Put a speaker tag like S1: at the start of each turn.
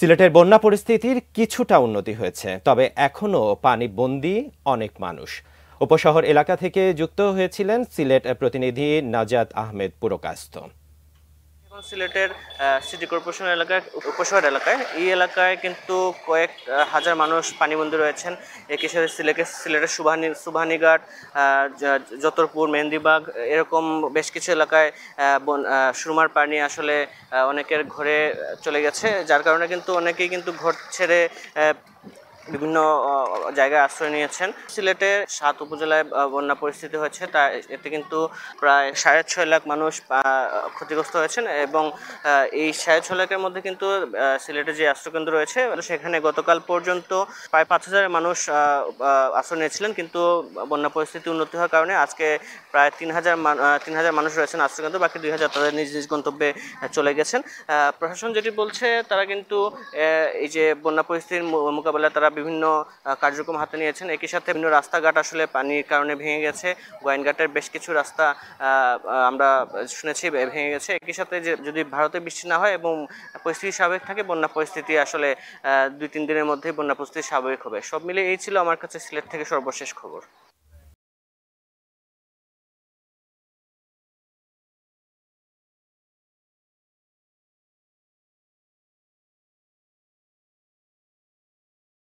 S1: সিলেটের বন্যা পরিস্থিতির কিছুটা উন্নতি হয়েছে, তবে এখনও পানিবন্দী অনেক মানুষ। উপশহর এলাকা থেকে যুক্ত হয়েছিলেন সিলেট প্রতিনিধি নাজাত আহমেদ পুরকায়স্থ।
S2: সিলেটের সিটি কর্পোরেশন এলাকায় উপশহর এলাকায় এই এলাকায় কিন্তু কয়েক হাজার মানুষ পানিবন্দী রয়েছেন। একই সাথে সিলেটের সুবহানীঘাট, যতরপুর, মেহেন্দিবাগ এরকম বেশ কিছু এলাকায় সুরমার পানি আসলে অনেকের ঘরে চলে গেছে, যার কারণে কিন্তু অনেকেই কিন্তু ঘর ছেড়ে বিভিন্ন জায়গায় আশ্রয় নিয়েছেন। সিলেটে ৭ উপজেলায় বন্যা পরিস্থিতি হয়েছে, তা এতে কিন্তু প্রায় ৬.৫ লাখ মানুষ ক্ষতিগ্রস্ত হয়েছেন এবং এই ৬.৫ লাখের মধ্যে কিন্তু সিলেটে যে আশ্রয়কেন্দ্র রয়েছে সেখানে গতকাল পর্যন্ত প্রায় ৫,০০০ মানুষ আশ্রয় নিয়েছিলেন, কিন্তু বন্যা পরিস্থিতি উন্নতি হওয়ার কারণে আজকে প্রায় ৩,০০০ মানুষ রয়েছেন আশ্রয়কেন্দ্র, বাকি ২,০০০ তাদের নিজ নিজ গন্তব্যে চলে গেছেন। প্রশাসন যেটি বলছে, তারা কিন্তু এই যে বন্যা পরিস্থিতির মোকাবেলায় তারা বিভিন্ন কার্যক্রম হাতে নিয়েছেন। একই সাথে বিভিন্ন রাস্তাঘাট আসলে পানির কারণে ভেঙে গেছে। গোয়াইনঘাটের বেশ কিছু রাস্তা আমরা শুনেছি ভেঙে গেছে। একই সাথে যে যদি ভারতে বৃষ্টি না হয় এবং পরিস্থিতি স্বাভাবিক থাকে, বন্যা পরিস্থিতি আসলে ২-৩ দিনের মধ্যেই বন্যা পরিস্থিতি স্বাভাবিক হবে। সব মিলিয়ে এই ছিল আমার কাছে সিলেট থেকে সর্বশেষ খবর।